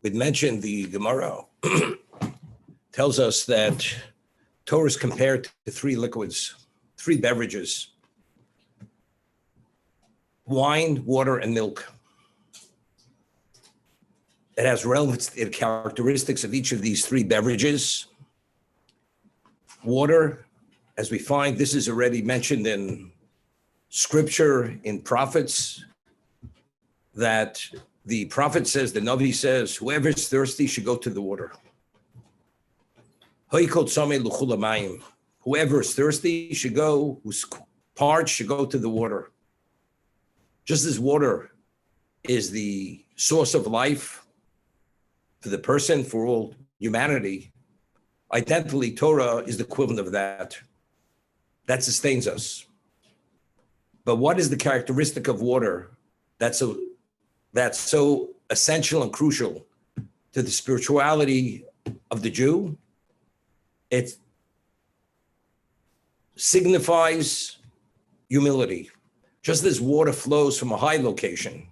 we'd mentioned the Gemara tells us that Torah is compared to three liquids, three beverages: wine, water, and milk. It has relevant characteristics of each of these three beverages. Water, as we find, this is already mentioned in scripture, in prophets, that the prophet says, the Navi says, whoever is thirsty should go to the water. Whoever is thirsty should go, who's parched should go to the water. Just as water is the source of life for the person, for all humanity, identically, Torah is the equivalent of that. That sustains us. But what is the characteristic of water that's so essential and crucial to the spirituality of the Jew? It signifies humility. Just as water flows from a high location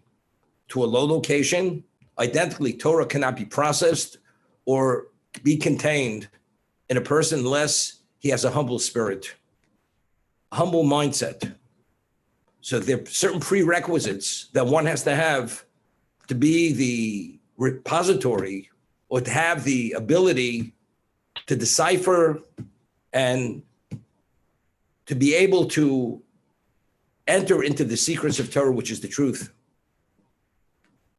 to a low location, identically, Torah cannot be processed or be contained in a person unless he has a humble spirit, a humble mindset. So there are certain prerequisites that one has to have to be the repository or to have the ability to decipher and to be able to enter into the secrets of Torah, which is the truth.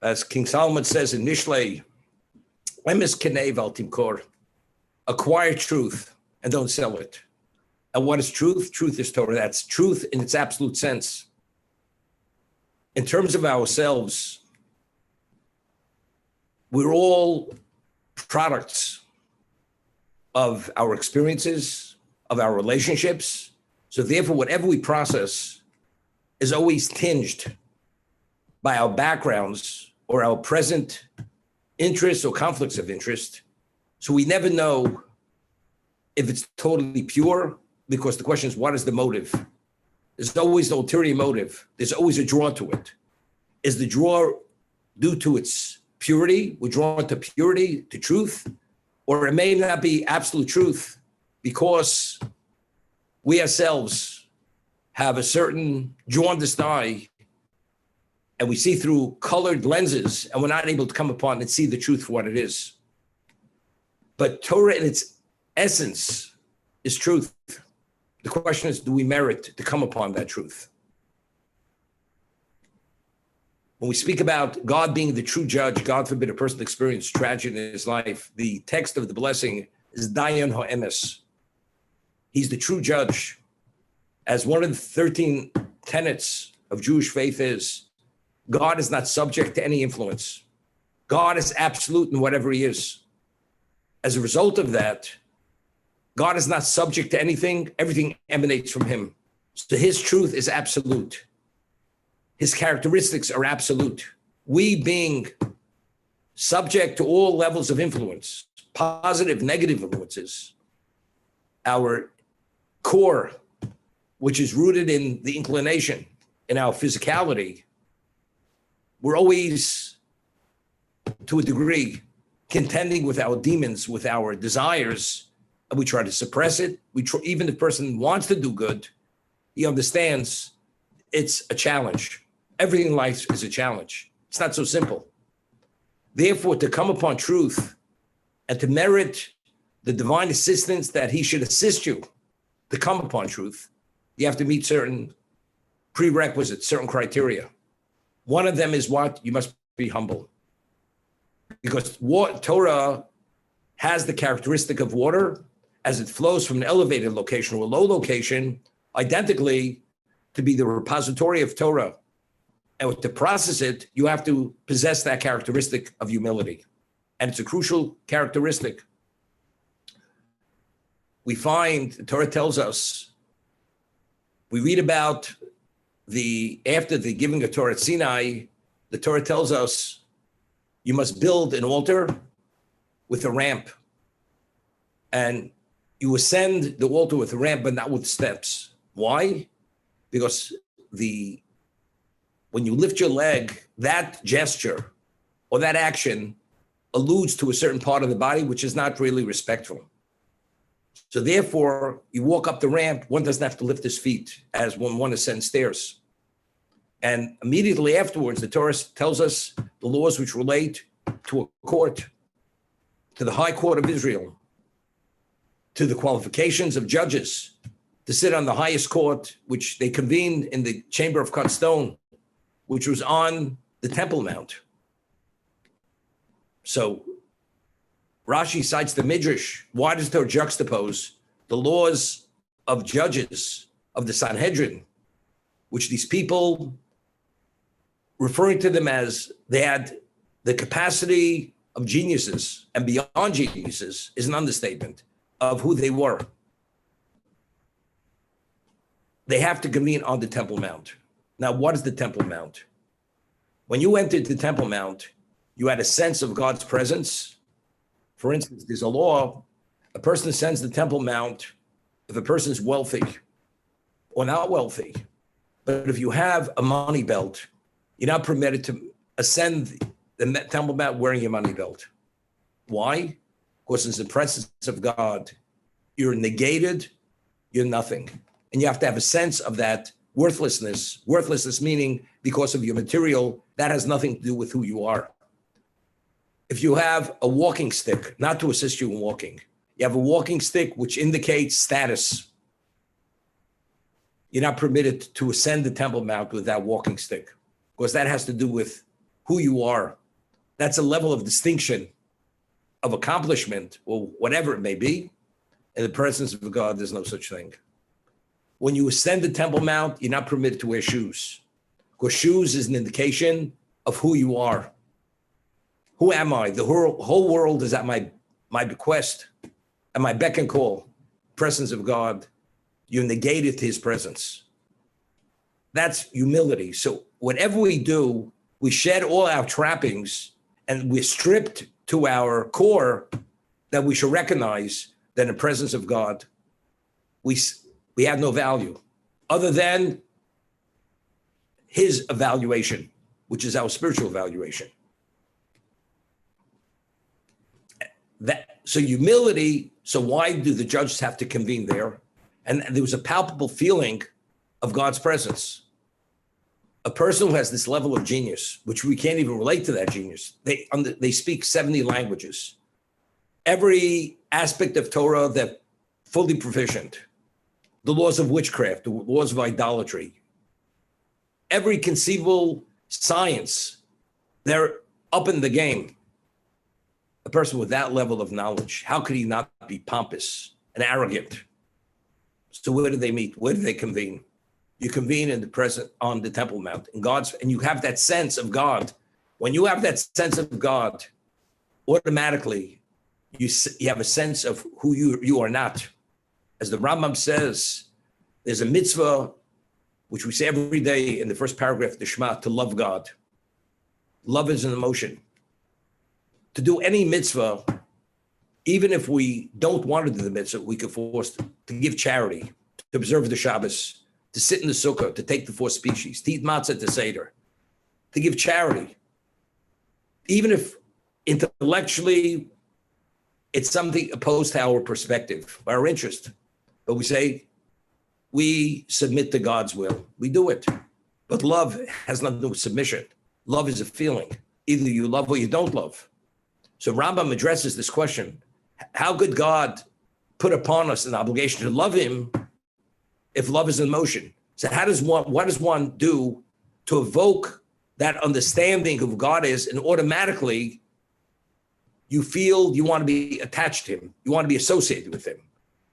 As King Solomon says in Mishlei, Emes kenev al timkor, acquire truth and don't sell it. And what is truth? Truth is Torah. That's truth in its absolute sense. In terms of ourselves, we're all products of our experiences, of our relationships. So therefore, whatever we process is always tinged by our backgrounds or our present interests or conflicts of interest. So we never know if it's totally pure, because the question is, what is the motive? There's always an ulterior motive. There's always a draw to it. Is the draw due to its purity? We're drawn to purity, to truth, or it may not be absolute truth because we ourselves have a certain jaundiced eye and we see through colored lenses and we're not able to come upon and see the truth for what it is. But Torah in its essence is truth. The question is, do we merit to come upon that truth? When we speak about God being the true judge, God forbid a person experience tragedy in his life, the text of the blessing is Dayan Ha'emes. He's the true judge. As one of the 13 tenets of Jewish faith is, God is not subject to any influence. God is absolute in whatever he is. As a result of that, God is not subject to anything. Everything emanates from him. So his truth is absolute. His characteristics are absolute. We being subject to all levels of influence, positive, negative influences, our core, which is rooted in the inclination, in our physicality, we're always, to a degree, contending with our demons, with our desires, and we try to suppress it. Even if the person wants to do good, he understands it's a challenge. Everything in life is a challenge. It's not so simple. Therefore, to come upon truth and to merit the divine assistance that he should assist you to come upon truth, you have to meet certain prerequisites, certain criteria. One of them is what? You must be humble. Because Torah has the characteristic of water as it flows from an elevated location to a low location, identically to be the repository of Torah. And to process it, you have to possess that characteristic of humility. And it's a crucial characteristic. We find, the Torah tells us, we read about after the giving of Torah at Sinai, the Torah tells us you must build an altar with a ramp. And you ascend the altar with a ramp, but not with steps. Why? Because when you lift your leg, that gesture or that action alludes to a certain part of the body, which is not really respectful. So therefore, you walk up the ramp, one doesn't have to lift his feet as when one ascends stairs. And immediately afterwards, the Torah tells us the laws which relate to a court, to the High Court of Israel, to the qualifications of judges, to sit on the highest court, which they convened in the chamber of cut stone, which was on the Temple Mount. So Rashi cites the Midrash. Why does Torah juxtapose the laws of judges of the Sanhedrin, which these people, referring to them as they had the capacity of geniuses and beyond geniuses, is an understatement of who they were. They have to convene on the Temple Mount. Now, what is the Temple Mount? When you entered the Temple Mount, you had a sense of God's presence. For instance, there's a law, a person ascends the Temple Mount if a person is wealthy or not wealthy. But if you have a money belt, you're not permitted to ascend the Temple Mount wearing your money belt. Why? Because in the presence of God, you're negated, you're nothing. And you have to have a sense of that worthlessness. Worthlessness meaning because of your material, that has nothing to do with who you are. If you have a walking stick, not to assist you in walking, you have a walking stick which indicates status. You're not permitted to ascend the Temple Mount with that walking stick because that has to do with who you are. That's a level of distinction, of accomplishment, or whatever it may be. In the presence of God, there's no such thing. When you ascend the Temple Mount, you're not permitted to wear shoes because shoes is an indication of who you are. Who am I? The whole world is at my bequest, at my beck and call. Presence of God, you negated his presence. That's humility. So whatever we do, we shed all our trappings and we're stripped to our core that we should recognize that in the presence of God, we have no value other than his evaluation, which is our spiritual evaluation. So humility, so why do the judges have to convene there? And there was a palpable feeling of God's presence. A person who has this level of genius, which we can't even relate to that genius, they speak 70 languages. Every aspect of Torah, they're fully proficient. The laws of witchcraft, the laws of idolatry, every conceivable science, they're up in the game. A person with that level of knowledge, how could he not be pompous and arrogant? So where do they meet? Where do they convene? You convene in the present on the Temple Mount, and you have that sense of God. When you have that sense of God, automatically you have a sense of who you are not. As the Rambam says, there's a mitzvah which we say every day in the first paragraph of the Shema, to love God. Love is an emotion. To do any mitzvah, even if we don't want to do the mitzvah, we can force to give charity, to observe the Shabbos, to sit in the sukkah, to take the 4 species, to eat matzah, to seder, to give charity. Even if intellectually it's something opposed to our perspective, our interest, but we say, we submit to God's will. We do it. But love has nothing to do with submission. Love is a feeling. Either you love or you don't love. So Rambam addresses this question. How could God put upon us an obligation to love him if love is an emotion? So what does one do to evoke that understanding of who God is, and automatically you feel you want to be attached to him. You want to be associated with him.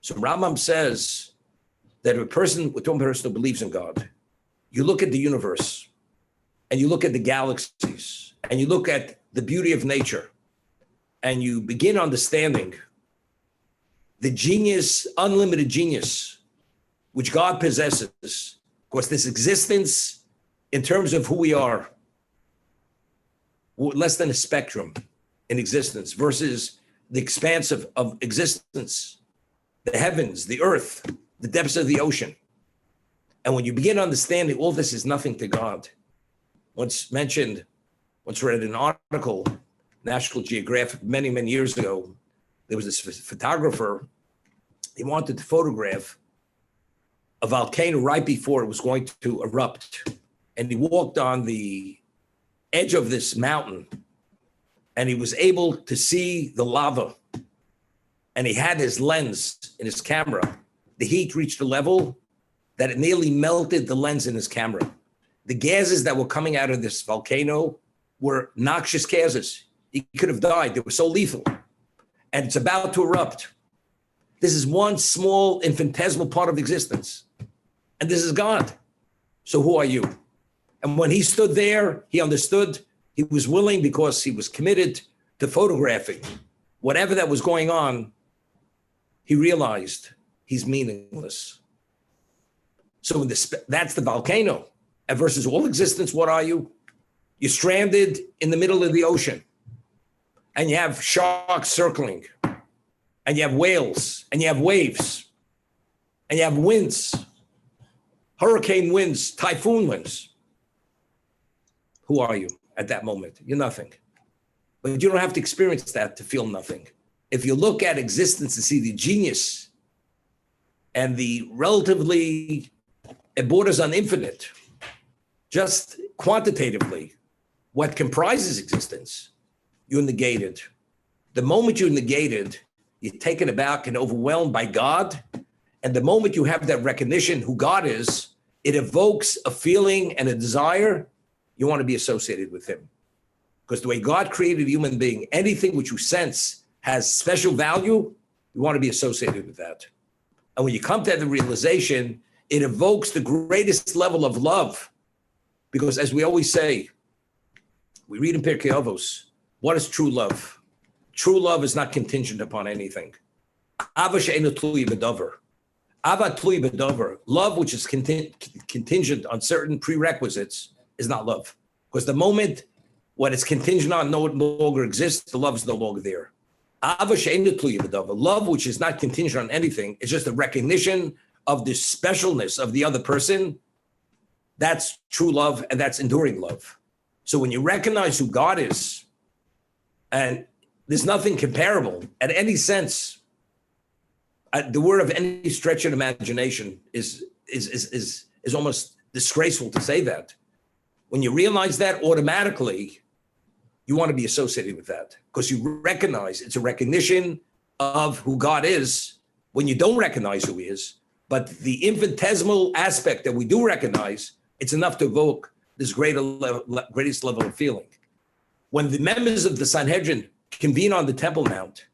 So Rambam says that a person who believes in God, you look at the universe and you look at the galaxies and you look at the beauty of nature and you begin understanding the genius, unlimited genius, which God possesses. Of course, this existence in terms of who we are, less than a spectrum in existence versus the expanse of existence, the heavens, the earth, the depths of the ocean. And when you begin understanding all this is nothing to God, once read an article National Geographic many, many years ago. There was this photographer. He wanted to photograph a volcano right before it was going to erupt. And he walked on the edge of this mountain and he was able to see the lava. And he had his lens in his camera. The heat reached a level that it nearly melted the lens in his camera. The gases that were coming out of this volcano were noxious gases. He could have died. They were so lethal. And it's about to erupt. This is one small infinitesimal part of existence. And this is God. So who are you? And when he stood there, he understood, he was willing because he was committed to photographing whatever that was going on. He realized he's meaningless. So that's the volcano. And versus all existence, what are you? You're stranded in the middle of the ocean. And you have sharks circling. And you have whales. And you have waves. And you have winds. Hurricane winds, typhoon winds. Who are you at that moment? You're nothing. But you don't have to experience that to feel nothing. If you look at existence and see the genius and the relatively, it borders on infinite, just quantitatively, what comprises existence, you're negated. The moment you're negated, you're taken aback and overwhelmed by God. And the moment you have that recognition who God is, it evokes a feeling and a desire. You want to be associated with him. Because the way God created a human being, anything which you sense has special value, you want to be associated with that. And when you come to the realization, it evokes the greatest level of love. Because as we always say, we read in Pirkei Avos, what is true love? True love is not contingent upon anything. Avos she'eino tluy b'davar. Ava tluy b'davar. Love which is contingent on certain prerequisites is not love. Because the moment when it's contingent on no longer exists, the love is no longer there. Ava she'eino tluy b'davar. Love which is not contingent on anything, it's just a recognition of the specialness of the other person. That's true love, and that's enduring love. So when you recognize who God is, and there's nothing comparable at any sense, the word of any stretch of imagination is almost disgraceful to say that. When you realize that, automatically, you want to be associated with that because you recognize it's a recognition of who God is when you don't recognize who he is. But the infinitesimal aspect that we do recognize, it's enough to evoke this greatest level of feeling. When the members of the Sanhedrin convene on the Temple Mount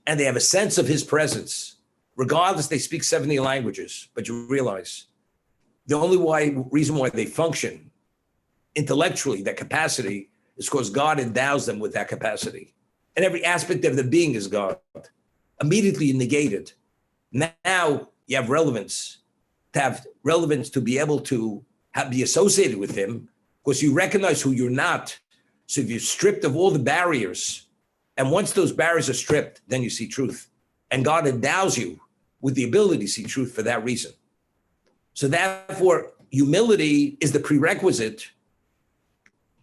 and they have a sense of his presence, regardless they speak 70 languages, but you realize the only reason why they function intellectually, that capacity, is because God endows them with that capacity. And every aspect of the being is God. Immediately negated. Now you have relevance, to be able to be associated with him because you recognize who you're not. So if you're stripped of all the barriers, and once those barriers are stripped, then you see truth. And God endows you with the ability to see truth for that reason. So therefore, humility is the prerequisite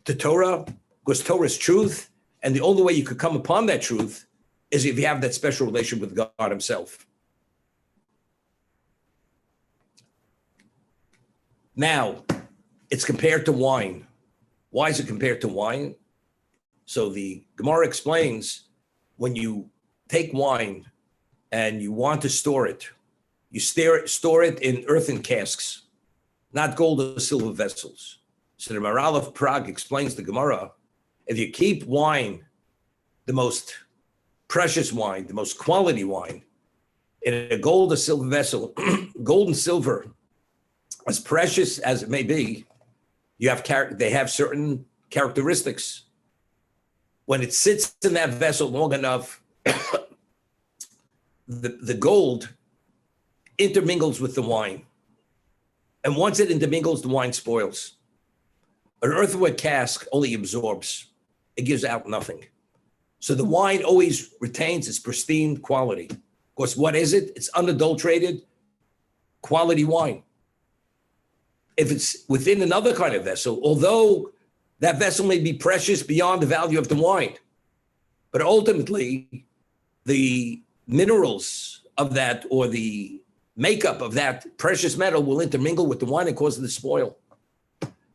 to Torah, because Torah is truth. And the only way you could come upon that truth is if you have that special relation with God himself. Now, it's compared to wine. Why is it compared to wine? So the Gemara explains when you take wine and you want to store it, you store it in earthen casks, not gold or silver vessels. So the Maharal of Prague explains the Gemara, if you keep wine, the most precious wine, the most quality wine, in a gold or silver vessel, gold and silver, as precious as it may be, they have certain characteristics. When it sits in that vessel long enough, the gold intermingles with the wine. And once it intermingles, the wine spoils. An earthenware cask only absorbs. It gives out nothing. So the wine always retains its pristine quality. Of course, what is it? It's unadulterated quality wine. If it's within another kind of vessel, although that vessel may be precious beyond the value of the wine, But ultimately, the minerals of that or the makeup of that precious metal will intermingle with the wine and cause it to spoil.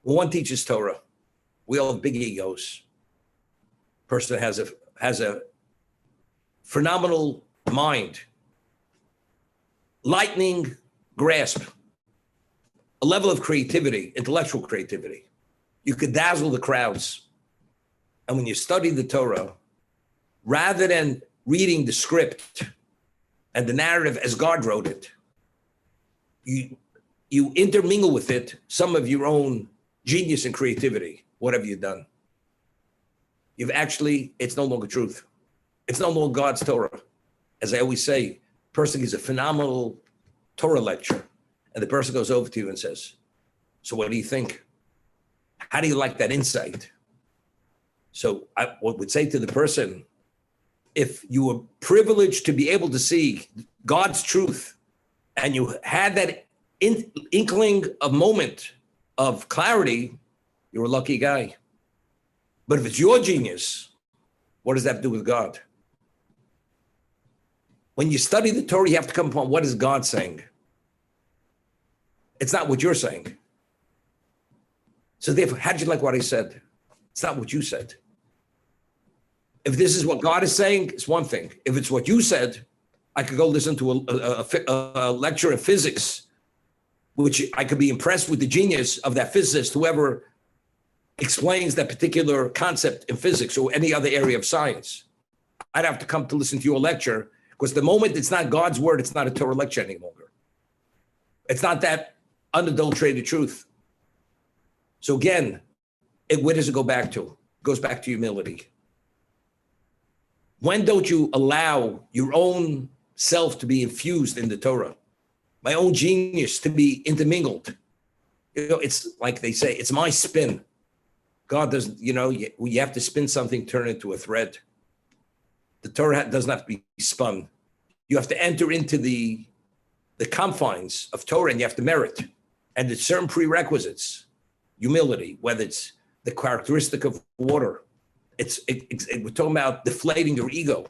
When one teaches Torah, we all have big egos. Person has a phenomenal mind, lightning grasp, a level of creativity, intellectual creativity. You could dazzle the crowds. And when you study the Torah, rather than reading the script and the narrative as God wrote it, you intermingle with it some of your own genius and creativity. What have you done? It's no longer truth. It's no longer God's Torah. As I always say, person gives a phenomenal Torah lecture, and the person goes over to you and says, so what do you think? How do you like that insight? So I would say to the person, if you were privileged to be able to see God's truth, and you had that inkling of moment of clarity, you're a lucky guy. But if it's your genius, what does that have to do with God? When you study the Torah, you have to come upon what is God saying. It's not what you're saying. So therefore, how did you like what I said? It's not what you said. If this is what God is saying, it's one thing. If it's what you said, I could go listen to a lecture in physics, which I could be impressed with the genius of that physicist, whoever explains that particular concept in physics or any other area of science. I'd have to come to listen to your lecture, because the moment it's not God's word, it's not a Torah lecture any longer. It's not that unadulterated truth. So again, where does it go back to? It goes back to humility. When don't you allow your own self to be infused in the Torah? My own genius to be intermingled. It's like they say, it's my spin. God doesn't, you have to spin something, turn it into a thread. The Torah doesn't have to be spun. You have to enter into the confines of Torah, and you have to merit. And there's certain prerequisites. Humility, whether it's the characteristic of water. We're talking about deflating your ego.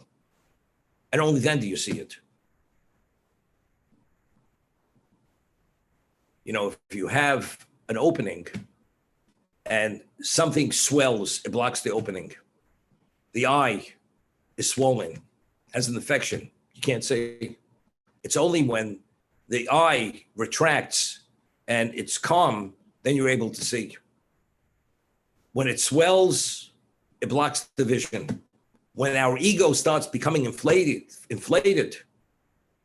And only then do you see it. If you have an opening and something swells, it blocks the opening. The eye is swollen, has an infection. You can't see. It's only when the eye retracts and it's calm, then you're able to see. When it swells, it blocks the vision. When our ego starts becoming inflated,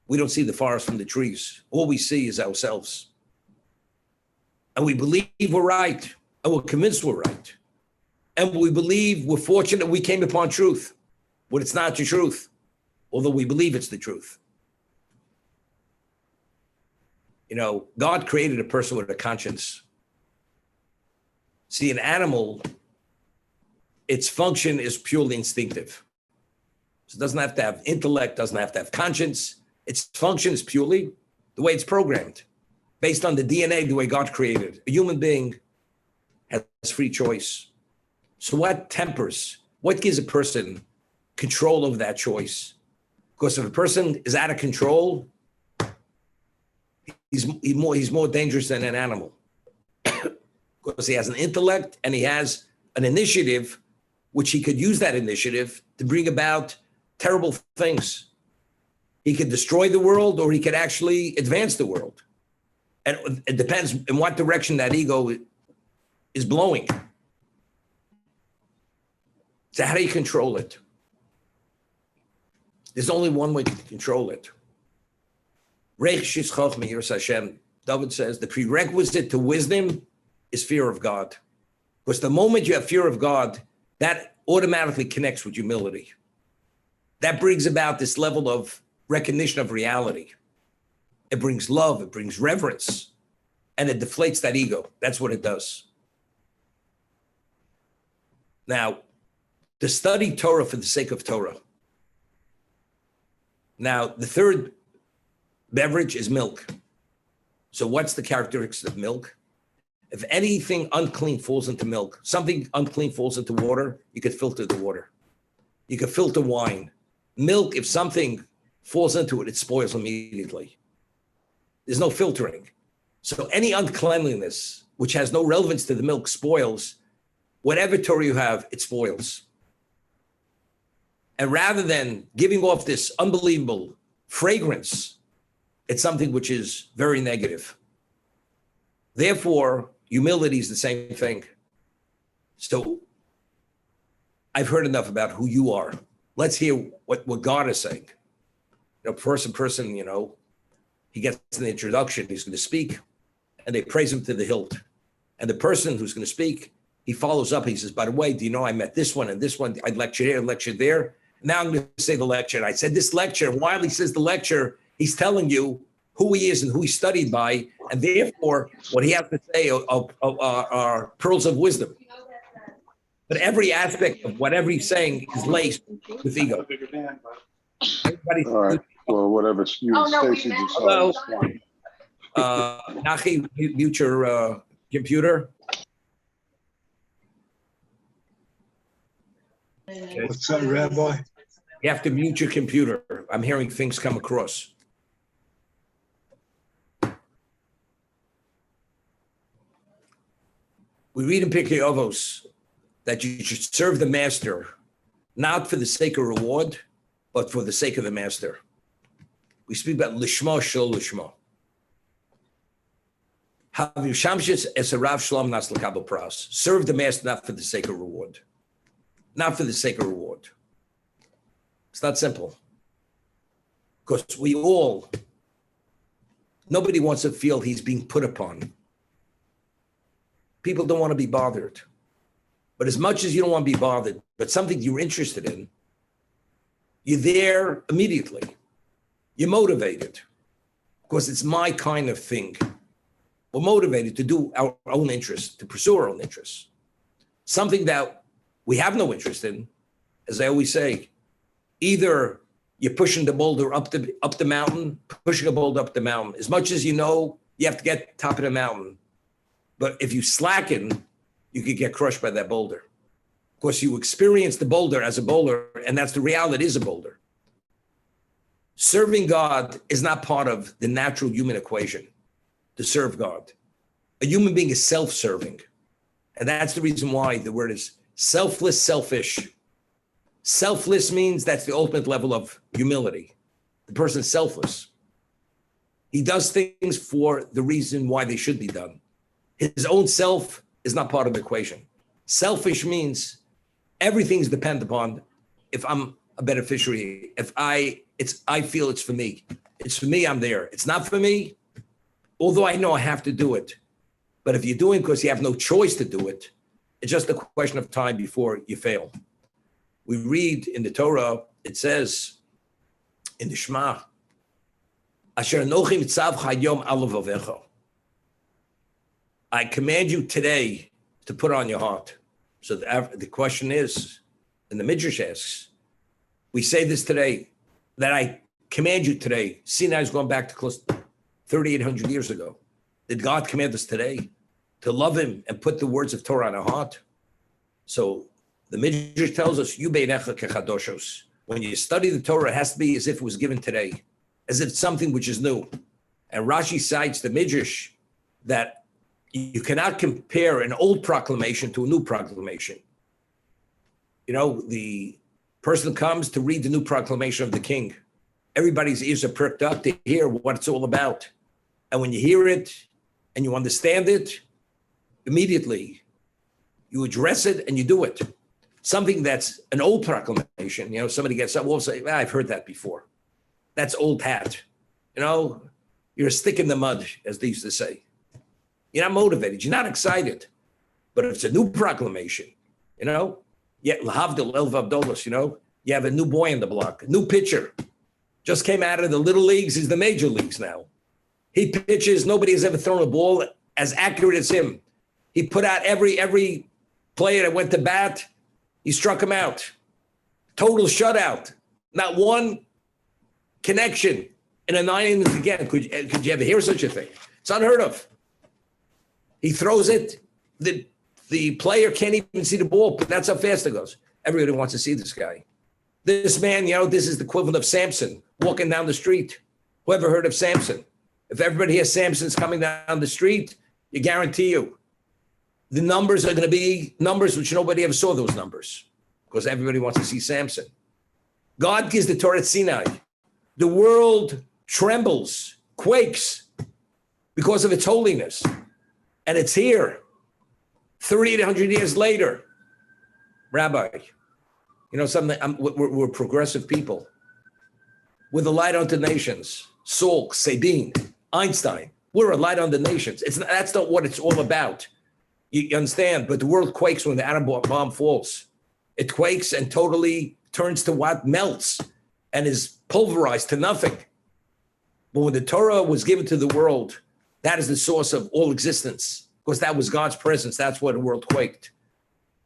we don't see the forest from the trees. All we see is ourselves. And we believe we're right, and we're convinced we're right. And we believe we're fortunate we came upon truth, when it's not the truth, although we believe it's the truth. God created a person with a conscience. See, an animal, its function is purely instinctive. So it doesn't have to have intellect, doesn't have to have conscience. Its function is purely the way it's programmed, based on the DNA, the way God created. A human being has free choice. So what gives a person control over that choice? Because if a person is out of control, he's more dangerous than an animal. Because he has an intellect and he has an initiative, which he could use that initiative to bring about terrible things. He could destroy the world, or he could actually advance the world. And it depends in what direction that ego is blowing. So how do you control it? There's only one way to control it. David says the prerequisite to wisdom is fear of God. Because the moment you have fear of God, that automatically connects with humility. That brings about this level of recognition of reality. It brings love, it brings reverence, and it deflates that ego. That's what it does. Now, to study Torah for the sake of Torah. Now, the third beverage is milk. So what's the characteristics of milk? If anything unclean falls into milk, something unclean falls into water, you could filter the water. You can filter wine. Milk, if something falls into it, it spoils immediately. There's no filtering. So any uncleanliness, which has no relevance to the milk, spoils. Whatever Torah you have, it spoils. And rather than giving off this unbelievable fragrance, it's something which is very negative. Therefore, humility is the same thing. So I've heard enough about who you are. Let's hear what God is saying. Person, he gets an introduction, he's going to speak, and they praise him to the hilt. And the person who's going to speak, he follows up. He says, by the way, do you know I met this one and this one? I lectured here, lectured there. Now I'm going to say the lecture. And I said this lecture. While he says the lecture, he's telling you who he is and who he studied by. And therefore, what he has to say are pearls of wisdom. But every aspect of whatever he's saying is laced with ego. Everybody's all right. Well, whatever you Stacy just saw. Nachi, mute your computer. Okay. What's that, Rabbi? You have to mute your computer. I'm hearing things come across. We read in Pirkei Avos that you should serve the master, not for the sake of reward, but for the sake of the master. We speak about lishma shel lishma. Serve the master not for the sake of reward. Not for the sake of reward. It's not simple. Because nobody wants to feel he's being put upon. People don't want to be bothered. But as much as you don't want to be bothered, but something you're interested in, you're there immediately. You're motivated. Because it's my kind of thing. We're motivated to do our own interests, to pursue our own interests. Something that we have no interest in, as I always say, either you're pushing the boulder up the mountain, pushing a boulder up the mountain. As much as you know, you have to get top of the mountain. But if you slacken, you could get crushed by that boulder. Of course, you experience the boulder as a boulder, and that's the reality, it is a boulder. Serving God is not part of the natural human equation to serve God. A human being is self-serving. And that's the reason why the word is selfless, selfish. Selfless means that's the ultimate level of humility. The person is selfless. He does things for the reason why they should be done. His own self is not part of the equation. Selfish means everything's dependent upon if I'm a beneficiary, if I feel it's for me. It's for me, I'm there. It's not for me, although I know I have to do it. But if you're doing it because you have no choice to do it, it's just a question of time before you fail. We read in the Torah, it says in the Shema, Asher anochi mitzavcha hayom al levavecha. I command you today to put on your heart. So the question is, and the Midrash asks, we say this today, that I command you today. Sinai is going back to close to 3,800 years ago. Did God command us today to love him and put the words of Torah on our heart? So the Midrash tells us, "Yu beinecha kechadoshos." When you study the Torah, it has to be as if it was given today, as if it's something which is new. And Rashi cites the Midrash that you cannot compare an old proclamation to a new proclamation. The person comes to read the new proclamation of the king. Everybody's ears are perked up to hear what it's all about. And when you hear it and you understand it, immediately you address it and you do it. Something that's an old proclamation, somebody gets up, will say, I've heard that before. That's old hat. You're a stick in the mud, as they used to say. You're not motivated. You're not excited. But if it's a new proclamation, lahavdil el vavdolos, you have a new boy in the block, a new pitcher. Just came out of the little leagues. He's the major leagues now. He pitches. Nobody has ever thrown a ball as accurate as him. He put out every player that went to bat. He struck him out. Total shutout. Not one connection in a 9 innings again. Could you ever hear such a thing? It's unheard of. He throws it. The player can't even see the ball. That's how fast it goes. Everybody wants to see this guy. This man, this is the equivalent of Samson walking down the street. Whoever heard of Samson? If everybody hears Samson's coming down the street, you guarantee you, the numbers are going to be numbers which nobody ever saw those numbers because everybody wants to see Samson. God gives the Torah at Sinai. The world trembles, quakes because of its holiness. And it's here, 3,800 years later. Rabbi, something, we're progressive people. We're the light unto nations. Salk, Sabine, Einstein. We're a light on the nations. That's not what it's all about. You understand? But the world quakes when the atom bomb falls. It quakes and totally turns to what? Melts and is pulverized to nothing. But when the Torah was given to the world, that is the source of all existence because that was God's presence. That's why the world quaked.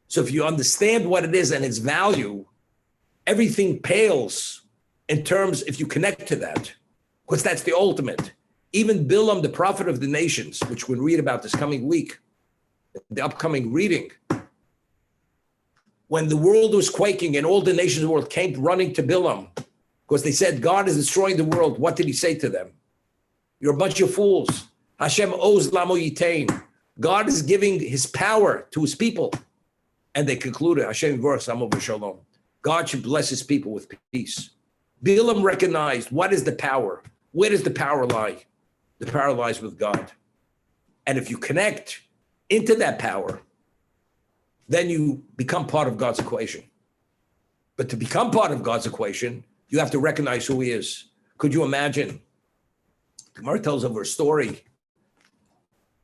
So if you understand what it is and its value, everything pales in terms, if you connect to that, because that's the ultimate. Even Bilam, the prophet of the nations, which we'll read about this coming week, the upcoming reading, when the world was quaking and all the nations of the world came running to Bilam, because they said, God is destroying the world. What did he say to them? You're a bunch of fools. Hashem oz lamo yitain. God is giving his power to his people. And they concluded, Hashem yvorach samo v'shalom. God should bless his people with peace. Bilam recognized, what is the power? Where does the power lie? The power lies with God. And if you connect into that power, then you become part of God's equation. But to become part of God's equation, you have to recognize who he is. Could you imagine? The Gemara tells over a story.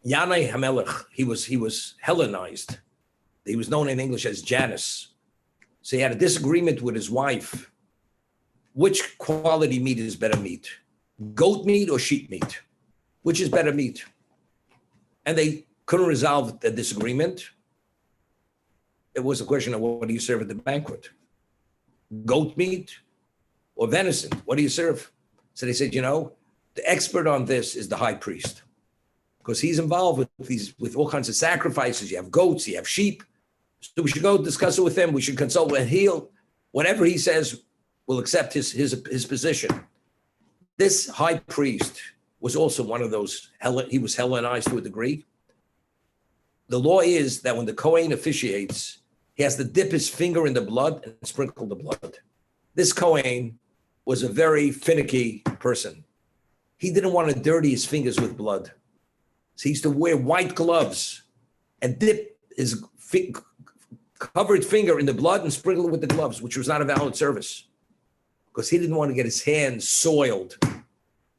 Yanai Hamelech, he was Hellenized. He was known in English as Janus. So he had a disagreement with his wife. Which quality meat is better meat? Goat meat or sheep meat? Which is better meat? And they couldn't resolve the disagreement. It was a question of what do you serve at the banquet? Goat meat or venison? What do you serve? So they said, the expert on this is the high priest because he's involved with all kinds of sacrifices. You have goats, you have sheep. So we should go discuss it with him. We should consult with him. Whatever he says, we'll accept his position. This high priest was also one of those, he was Hellenized to a degree. The law is that when the Kohen officiates, he has to dip his finger in the blood and sprinkle the blood. This Kohen was a very finicky person. He didn't want to dirty his fingers with blood. So he used to wear white gloves and dip his covered finger in the blood and sprinkle it with the gloves, which was not a valid service because he didn't want to get his hands soiled.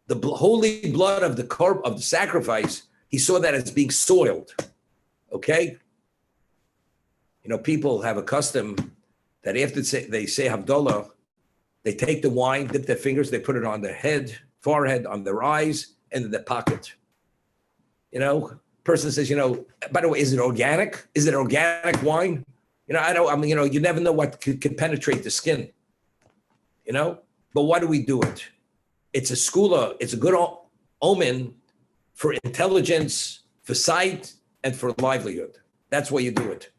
The holy blood of the sacrifice, he saw that as being soiled. Okay? People have a custom that after they say Havdalah, they take the wine, dip their fingers, they put it on their head, forehead, on their eyes, and in their pocket. Person says, by the way, is it organic? Is it organic wine? You never know what could penetrate the skin, but why do we do it? It's a skula, it's a good omen for intelligence, for sight, and for livelihood. That's why you do it.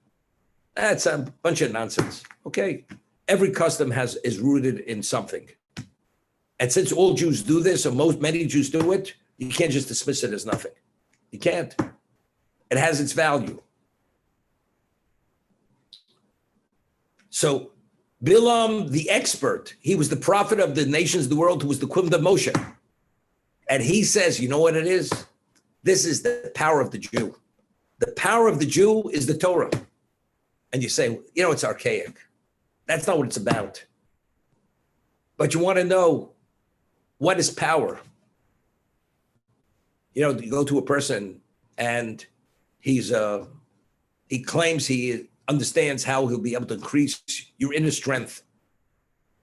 That's a bunch of nonsense. Okay. Every custom is rooted in something. And since all Jews do this, or many Jews do it, you can't just dismiss it as nothing. You can't. It has its value. So Bilam, the expert, he was the prophet of the nations of the world who was the equivalent of Moshe. And he says, you know what it is? This is the power of the Jew. The power of the Jew is the Torah. And you say, it's archaic. That's not what it's about. But you want to know, what is power? You go to a person and he claims he understands how he'll be able to increase your inner strength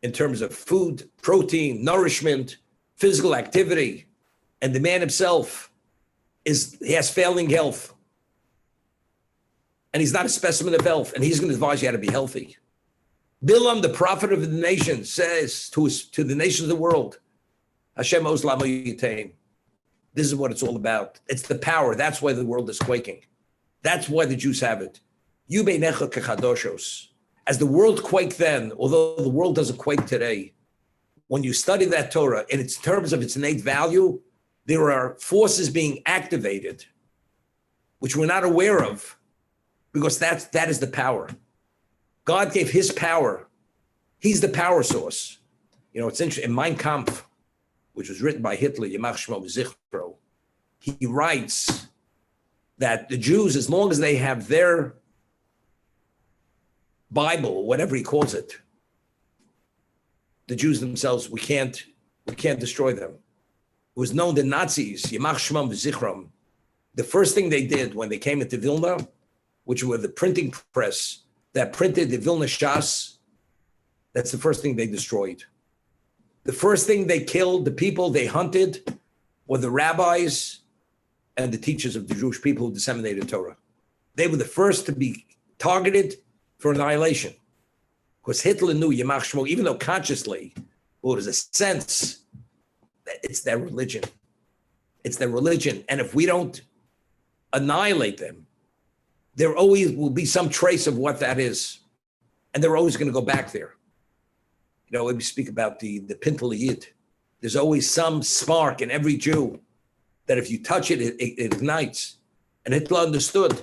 in terms of food, protein, nourishment, physical activity. And the man himself he has failing health. And he's not a specimen of health, and he's going to advise you how to be healthy. Bilam, the prophet of the nation, says to the nations of the world, Hashem oz lamo yitain. This is what it's all about. It's the power. That's why the world is quaking. That's why the Jews have it. You beinecha kechadoshos. As the world quaked then, although the world doesn't quake today, when you study that Torah in its terms of its innate value, there are forces being activated, which we're not aware of, because that is the power. God gave his power. He's the power source. You know, it's interesting. In Mein Kampf, which was written by Hitler, Yamach Shmo Zichro, he writes that the Jews, as long as they have their Bible, whatever he calls it, the Jews themselves, we can't destroy them. It was known the Nazis, Yamach Shmam Zichram, the first thing they did when they came into Vilna, which were the printing press that printed the Vilna Shas, that's the first thing they destroyed. The first thing they killed, the people they hunted, were the rabbis and the teachers of the Jewish people who disseminated Torah. They were the first to be targeted for annihilation. Because Hitler knew Yamach Shmo, even though consciously, well, there's a sense that it's their religion. It's their religion. And if we don't annihilate them, there always will be some trace of what that is. And they're always going to go back there. You know, when we speak about the Pintel Yid, there's always some spark in every Jew that if you touch it, it ignites. And Hitler understood.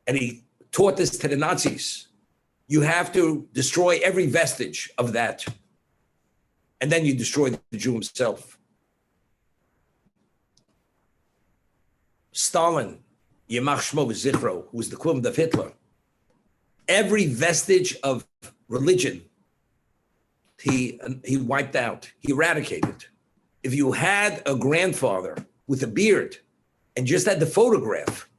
And he taught this to the Nazis. You have to destroy every vestige of that. And then you destroy the Jew himself. Stalin, Yamach Shmo Zichro, who was the equivalent of Hitler, every vestige of religion, he wiped out, he eradicated. If you had a grandfather with a beard and just had the photograph,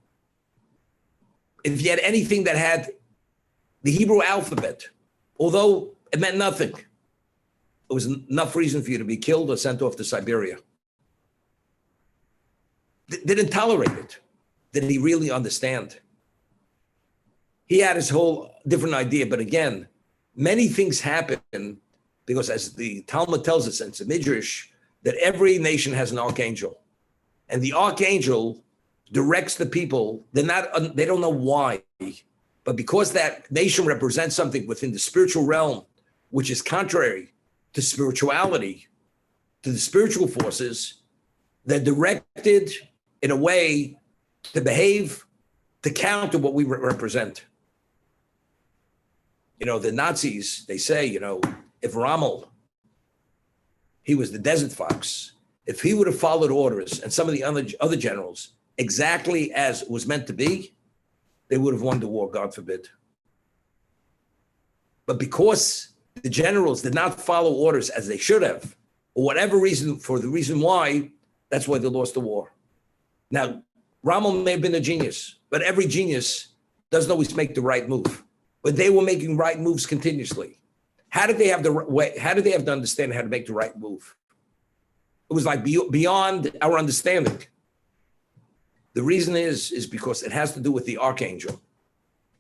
if you had anything that had the Hebrew alphabet, although it meant nothing, it was enough reason for you to be killed or sent off to Siberia. Didn't tolerate it. Did he really understand? He had his whole different idea, but again, many things happen because, as the Talmud tells us in the Midrash, that every nation has an archangel, and the archangel directs the people. They don't know why, but because that nation represents something within the spiritual realm, which is contrary to spirituality, to the spiritual forces, they're directed in a way to behave to counter what we represent. You know, the Nazis, they say, you know, if Rommel, he was the desert fox, if he would have followed orders and some of the other generals exactly as it was meant to be, they would have won the war, God forbid. But because the generals did not follow orders as they should have, or whatever reason, for the reason why, that's why they lost the war. Now, Rommel may have been a genius, but every genius doesn't always make the right move. But they were making right moves continuously. How did they have to understand how to make the right move? It was like beyond our understanding. The reason is because it has to do with the archangel.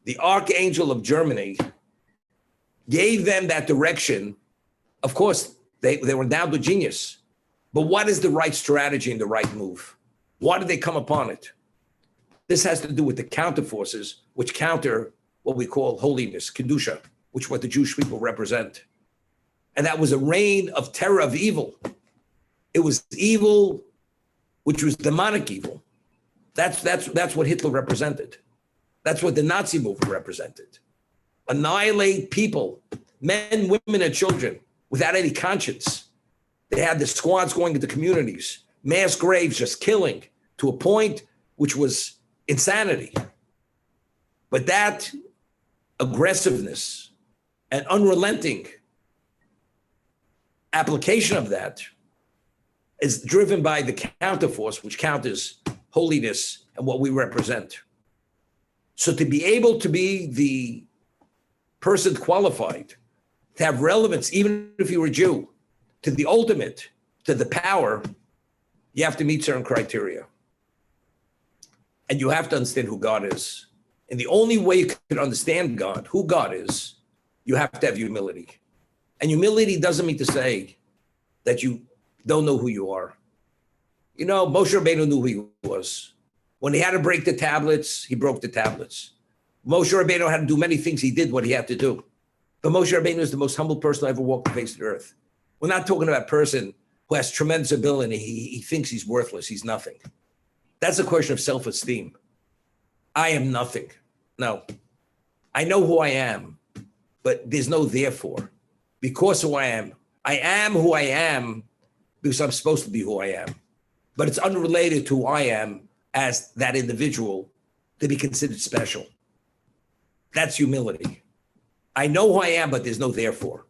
The archangel of Germany gave them that direction. Of course, they were endowed with genius. But what is the right strategy and the right move? Why did they come upon it? This has to do with the counter forces, which counter what we call holiness, Kedusha, which what the Jewish people represent. And that was a reign of terror, of evil. It was evil, which was demonic evil. That's what Hitler represented. That's what the Nazi movement represented. Annihilate people, men, women, and children without any conscience. They had the squads going into communities, mass graves, just killing to a point which was insanity. But that aggressiveness and unrelenting application of that is driven by the counterforce, which counters holiness and what we represent. So to be able to be the person qualified to have relevance, even if you were a Jew, to the ultimate, to the power, you have to meet certain criteria. And you have to understand who God is. And the only way you can understand God, who God is, you have to have humility. And humility doesn't mean to say that you don't know who you are. You know, Moshe Rabbeinu knew who he was. When he had to break the tablets, he broke the tablets. Moshe Rabbeinu had to do many things. He did what he had to do. But Moshe Rabbeinu is the most humble person who ever walked the face of the earth. We're not talking about a person who has tremendous ability. He thinks he's worthless. He's nothing. That's a question of self-esteem. I am nothing. No. I know who I am, but there's no therefore. Because who I am who I am because I'm supposed to be who I am. But it's unrelated to who I am as that individual to be considered special. That's humility. I know who I am, but there's no therefore.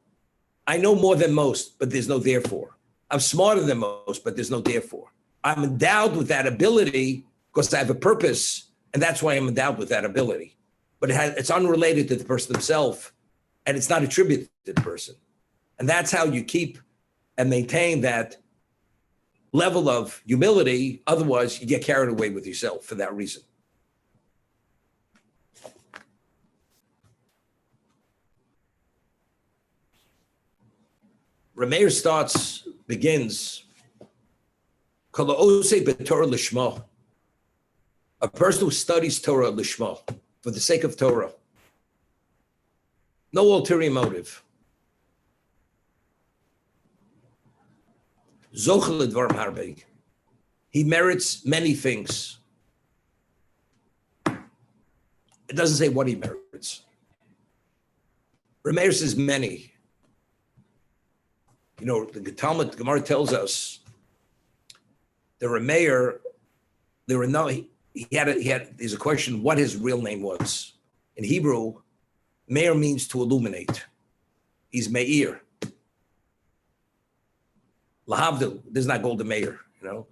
I know more than most, but there's no therefore. I'm smarter than most, but there's no therefore. I'm endowed with that ability because I have a purpose, and that's why I'm endowed with that ability. But it's unrelated to the person himself, and it's not attributed to the person. And that's how you keep and maintain that level of humility. Otherwise, you get carried away with yourself for that reason. Rameir begins, a person who studies Torah lishma, for the sake of Torah. No ulterior motive. He merits many things. It doesn't say what he merits. Rameir says many. You know, the Talmud, the Gemara tells us the Rameir, there's a question what his real name was. In Hebrew, Meir means to illuminate. He's Meir. Lahavdil, there's not Golda Meir, you know.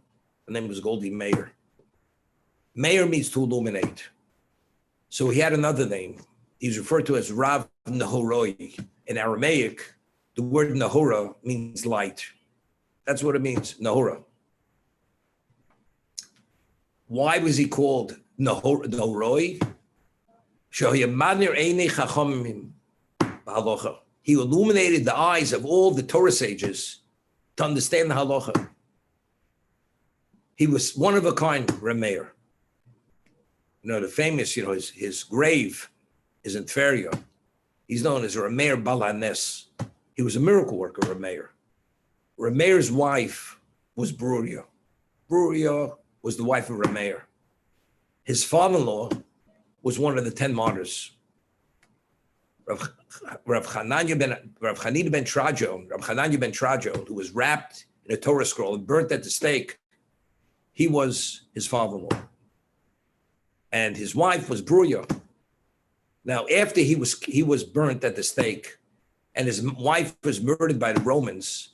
The name was Goldie Meir. Meir means to illuminate. So he had another name. He's referred to as Rav Nahoroi. In Aramaic, the word Nahora means light. That's what it means, Nahora. Why was he called Nahoroi? He illuminated the eyes of all the Torah sages to understand the halacha. He was one of a kind, Rameir. You know, the famous, you know, his grave is in Tveria. He's known as Rameir Balanes. He was a miracle worker, Rameir. Rameir's wife was Bruria. Bruria was the wife of Rameir. His father-in-law was one of the 10 martyrs. Rav Chananya ben Trajo, who was wrapped in a Torah scroll and burnt at the stake, he was his father-in-law. And his wife was Bruria. Now, after he was burnt at the stake, and his wife was murdered by the Romans,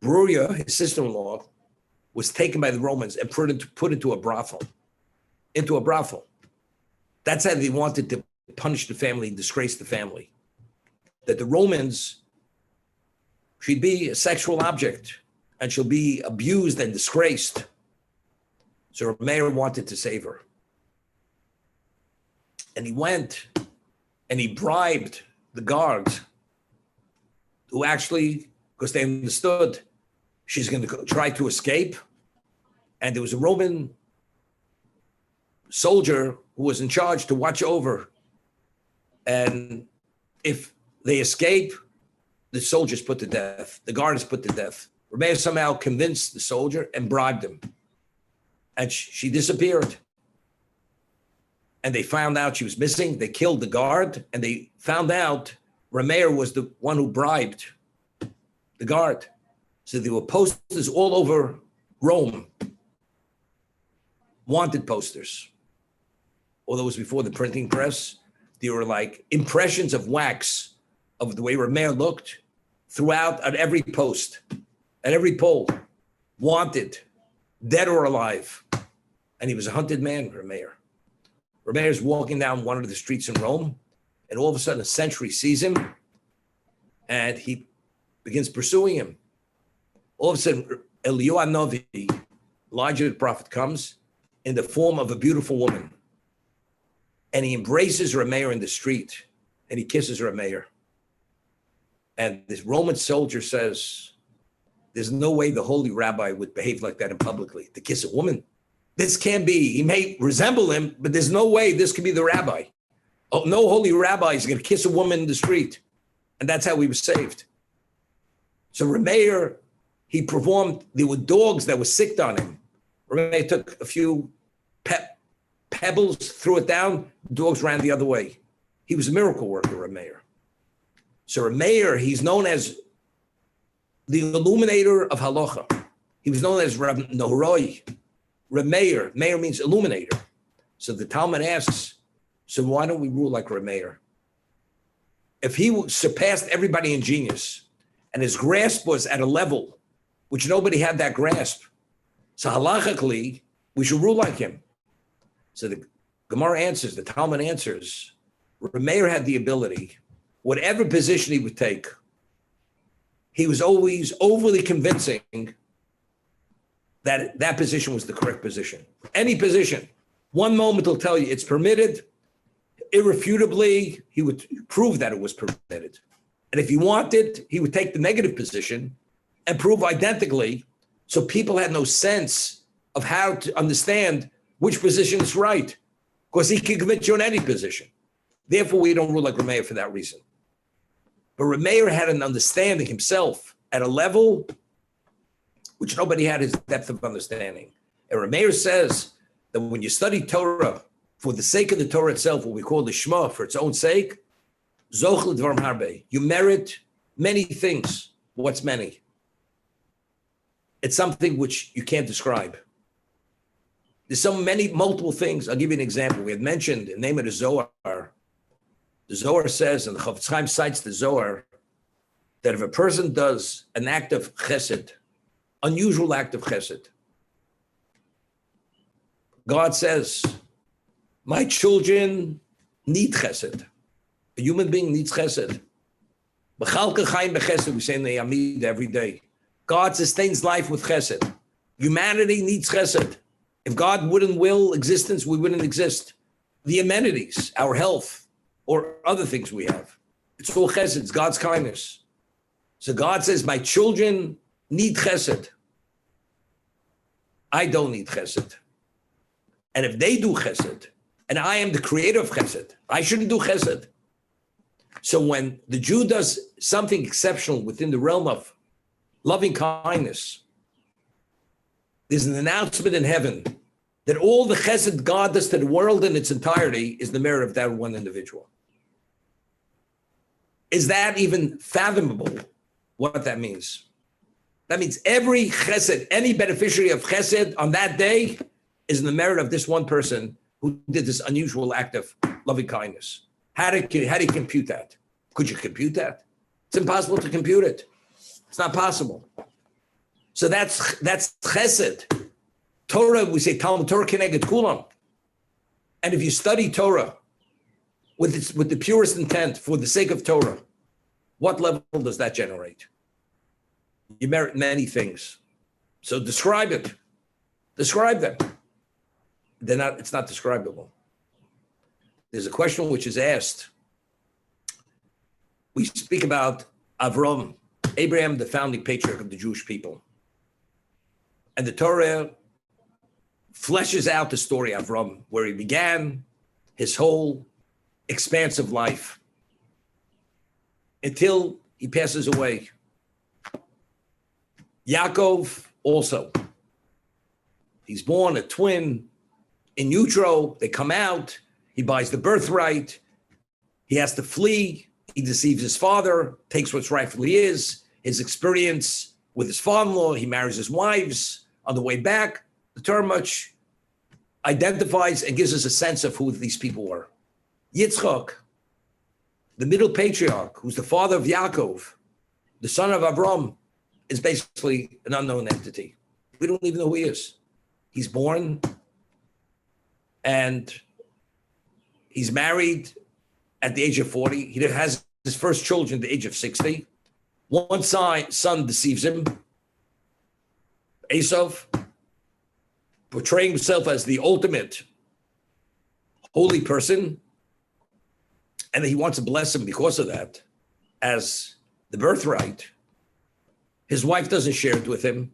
Bruria, his sister-in-law, was taken by the Romans and put into a brothel. That's how they wanted to punish the family, disgrace the family. That the Romans, she'd be a sexual object and she'll be abused and disgraced. So Rameir wanted to save her. And he went and he bribed the guards who actually, because they understood she's going to try to escape. And there was a Roman soldier who was in charge to watch over. And if they escape, the soldier's put to death. The guard is put to death. Rameir somehow convinced the soldier and bribed him. And she disappeared. And they found out she was missing. They killed the guard. And they found out Rameir was the one who bribed the guard. So there were posters all over Rome. Wanted posters. Although it was before the printing press, there were like impressions of wax of the way Rameir looked throughout at every post, at every pole. Wanted, dead or alive. And he was a hunted man, Rameir. Rameir's walking down one of the streets in Rome, and all of a sudden a sentry sees him, and he begins pursuing him. All of a sudden, Eliyahu Novi, Elijah the prophet, comes in the form of a beautiful woman. And he embraces Rameir in the street, and he kisses Rameir. And this Roman soldier says, there's no way the holy rabbi would behave like that in publicly, to kiss a woman. This can't be. He may resemble him, but there's no way this could be the rabbi. Oh, no holy rabbi is going to kiss a woman in the street. And that's how he was saved. So Rameir, he performed, there were dogs that were sicked on him. Rameir took a few pebbles, threw it down, dogs ran the other way. He was a miracle worker, Rameir. So Rameir, he's known as the illuminator of halacha. He was known as Rab Nohroi. Rameir, Meir means illuminator. So the Talmud asks, so why don't we rule like Rameir? If he surpassed everybody in genius and his grasp was at a level which nobody had that grasp, so halachically, we should rule like him. So the Gemara answers, the Talmud answers, Rameir had the ability, whatever position he would take, he was always overly convincing that that position was the correct position. Any position. One moment will tell you it's permitted. Irrefutably, he would prove that it was permitted. And if he wanted, he would take the negative position and prove identically, so people had no sense of how to understand which position is right, because he can convince you in any position. Therefore, we don't rule like Rameir for that reason. But Rameir had an understanding himself at a level which nobody had his depth of understanding. And Rameir says that when you study Torah, for the sake of the Torah itself, what we call the Shema, for its own sake, Zoch l'dvarim harbe, you merit many things. What's many? It's something which you can't describe. There's so many, multiple things. I'll give you an example. We had mentioned the name of the Zohar. The Zohar says, and the Chofetz Chaim cites the Zohar, that if a person does an act of chesed, unusual act of chesed, God says, my children need chesed. A human being needs chesed. B'chalka chayim b'chesed, we say in the Amid every day. God sustains life with chesed. Humanity needs chesed. If God wouldn't will existence, we wouldn't exist. The amenities, our health, or other things we have. It's all chesed, it's God's kindness. So God says, my children need chesed. I don't need chesed. And if they do chesed, and I am the creator of chesed, I shouldn't do chesed. So when the Jew does something exceptional within the realm of loving kindness, there's an announcement in heaven that all the chesed God does to the world in its entirety is the merit of that one individual. Is that even fathomable, what that means? That means every chesed, any beneficiary of chesed on that day is in the merit of this one person who did this unusual act of loving kindness. How do you compute that? Could you compute that? It's impossible to compute it. It's not possible. So that's chesed. Torah, we say Talmud Torah keneged kulam. And if you study Torah with the purest intent for the sake of Torah, what level does that generate? You merit many things. So describe it. Describe them. It's not describable. There's a question which is asked. We speak about Avram, Abraham, the founding patriarch of the Jewish people. And the Torah fleshes out the story of Avram, where he began his whole expansive life until he passes away. Yaakov also. He's born a twin. In utero, they come out. He buys the birthright. He has to flee. He deceives his father, takes what's rightfully his experience with his father-in-law. He marries his wives. On the way back, the Torah much identifies and gives us a sense of who these people were. Yitzchak, the middle patriarch, who's the father of Yaakov, the son of Avram, is basically an unknown entity. We don't even know who he is. He's born and he's married at the age of 40. He has his first children at the age of 60. One son deceives him, Esav, portraying himself as the ultimate holy person, and he wants to bless him because of that as the birthright. His wife doesn't share it with him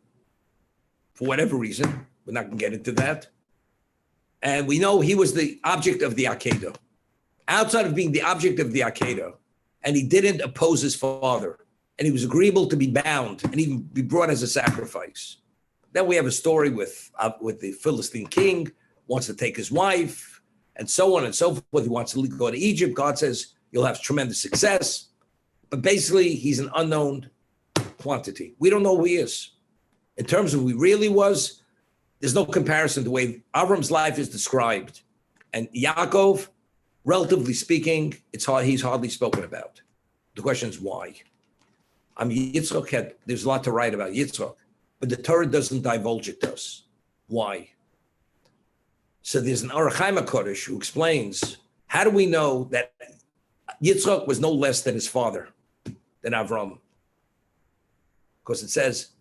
for whatever reason. We're not going to get into that. And we know he was the object of the Akedah. outside of being the object of the Akedah, and he didn't oppose his father, and he was agreeable to be bound and even be brought as a sacrifice. Then we have a story with the Philistine king, wants to take his wife, and so on and so forth. He wants to go to Egypt. God says, you'll have tremendous success. But basically, he's an unknown quantity. We don't know who he is. In terms of who he really was, there's no comparison to the way Avram's life is described. And Yaakov, relatively speaking, he's hardly spoken about. The question is why? Yitzchak there's a lot to write about Yitzchak, but the Torah doesn't divulge it to us. Why? So there's an Orach Chaim HaKodesh who explains, how do we know that Yitzchak was no less than his father, than Avram? Because it says,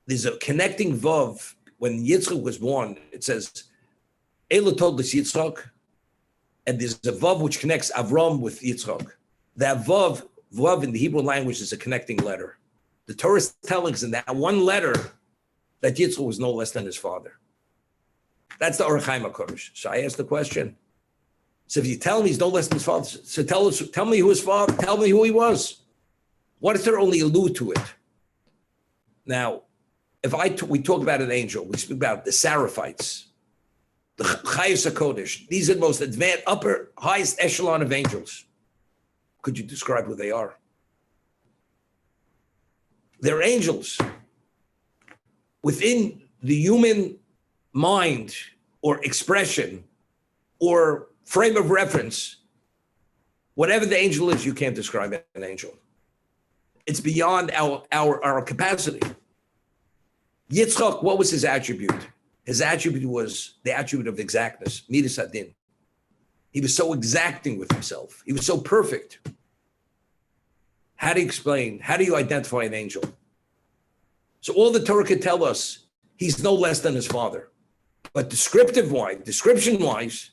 there's a connecting vav. When Yitzchak was born, it says, Ela told us Yitzchak, and there's a vav which connects Avram with Yitzchak. That vav in the Hebrew language is a connecting letter. The Torah is telling us in that one letter that Yitzchak was no less than his father. That's the Orach Chaim HaKodesh. So I asked the question. So if you tell me he's no less than his father, so tell me who his father, tell me who he was. What does there only allude to it? Now, if we talk about an angel, we speak about the Seraphites, the Chayos HaKodesh. These are the most advanced, highest echelon of angels. Could you describe who they are? They're angels. Within the human mind or expression or frame of reference, whatever the angel is, you can't describe an angel. It's beyond our capacity. Yitzchak, what was his attribute? His attribute was the attribute of exactness, midas hadin. He was so exacting with himself. He was so perfect. How do you explain? How do you identify an angel? So all the Torah could tell us, he's no less than his father. But description-wise,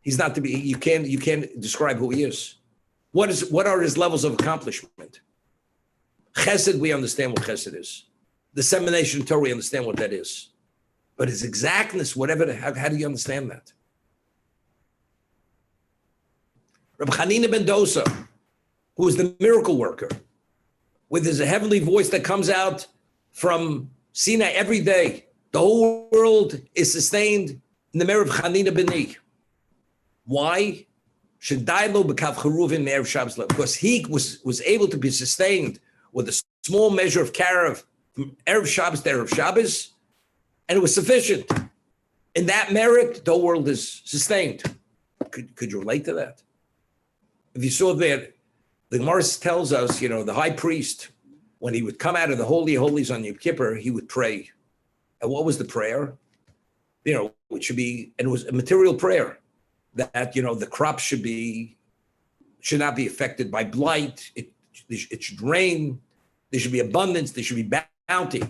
he's not to be. You can't describe who he is. What are his levels of accomplishment? Chesed, we understand what Chesed is. Dissemination of Torah, we understand what that is. But his exactness, how do you understand that? Rabbi Hanina ben Dosa, who is the miracle worker, with his heavenly voice that comes out from Sinai every day. The whole world is sustained in the merit of Hanina B'ni. Why? Because he was able to be sustained with a small measure of Karev from Erev Shabbos to Erev Shabbos, and it was sufficient. In that merit, the whole world is sustained. Could you relate to that? If you saw that, the Gemara tells us, the high priest, when he would come out of the Holy of Holies on Yom Kippur, he would pray. And what was the prayer? It should be, and it was a material prayer, that, the crops should not be affected by blight. It should rain. There should be abundance. There should be bounty.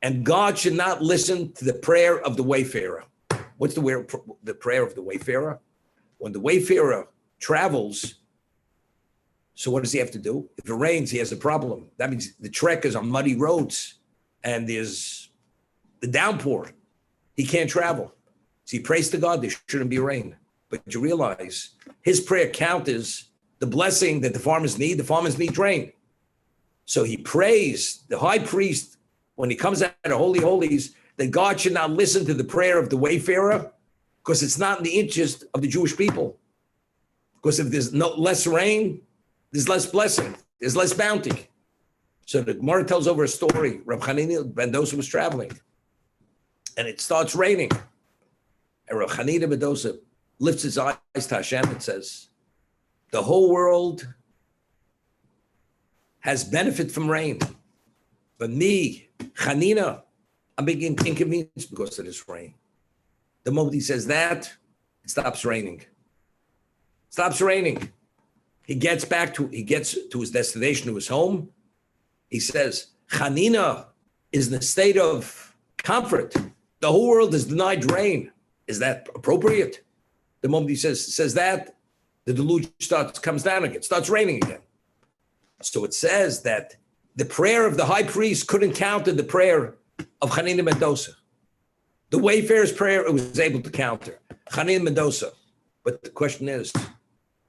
And God should not listen to the prayer of the wayfarer. What's the prayer of the wayfarer? When the wayfarer travels, so what does he have to do? If it rains, he has a problem. That means the trek is on muddy roads and there's the downpour. He can't travel. So he prays to God, there shouldn't be rain. But you realize his prayer count is the blessing that the farmers need. The farmers need rain. So he prays, the high priest, when he comes out of Holy Holies, that God should not listen to the prayer of the wayfarer because it's not in the interest of the Jewish people. Because if there's less rain, there's less blessing, there's less bounty. So the Gemara tells over a story. Rabbi Hanina ben Dosa was traveling, and it starts raining. And Rabbi Hanina ben Dosa lifts his eyes to Hashem and says, the whole world has benefit from rain. But me, Hanina, I'm being inconvenienced because of this rain. The moment he says that, it stops raining. Stops raining. He gets to his destination, to his home. He says, Hanina is in a state of comfort. The whole world is denied rain. Is that appropriate? The moment he says that, the deluge comes down again, starts raining again. So it says that the prayer of the high priest couldn't counter the prayer of Hanina ben Dosa. The wayfarer's prayer, it was able to counter. Hanina ben Dosa. But the question is,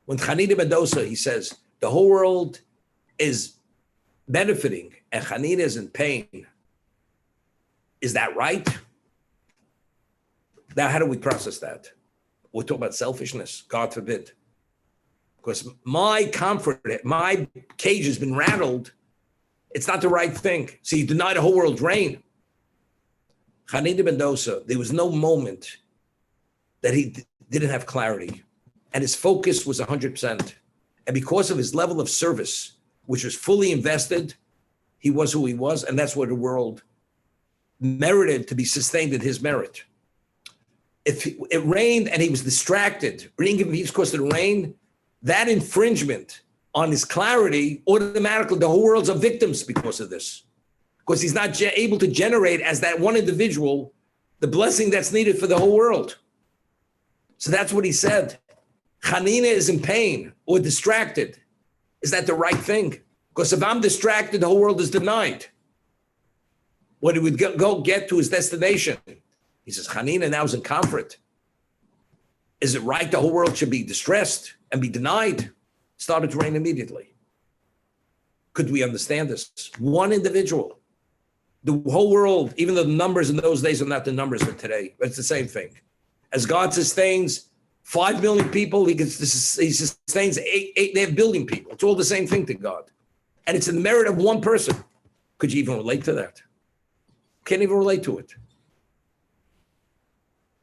when Chanina Mendoza, he says, the whole world is benefiting and Chanina is in pain, is that right? Now, how do we process that? We're talking about selfishness, God forbid. Because my comfort, my cage has been rattled. It's not the right thing. So you deny the whole world rain. Chanina Mendoza, there was no moment that he didn't have clarity. And his focus was 100%. And because of his level of service, which was fully invested, he was who he was. And that's what the world merited to be sustained in his merit. If it rained and he was distracted, or inconvenienced because of the rain, that infringement on his clarity, automatically the whole world's are victims because of this. Because he's not able to generate as that one individual the blessing that's needed for the whole world. So that's what he said. Chanina is in pain or distracted. Is that the right thing? Because if I'm distracted, the whole world is denied. When he would go get to his destination, he says, Chanina now is in comfort. Is it right the whole world should be distressed and be denied? Started to rain immediately. Could we understand this? One individual. The whole world, even though the numbers in those days are not the numbers of today, but it's the same thing. As God sustains 5 million people, he sustains 8.5 billion people. It's all the same thing to God. And it's in the merit of one person. Could you even relate to that? Can't even relate to it.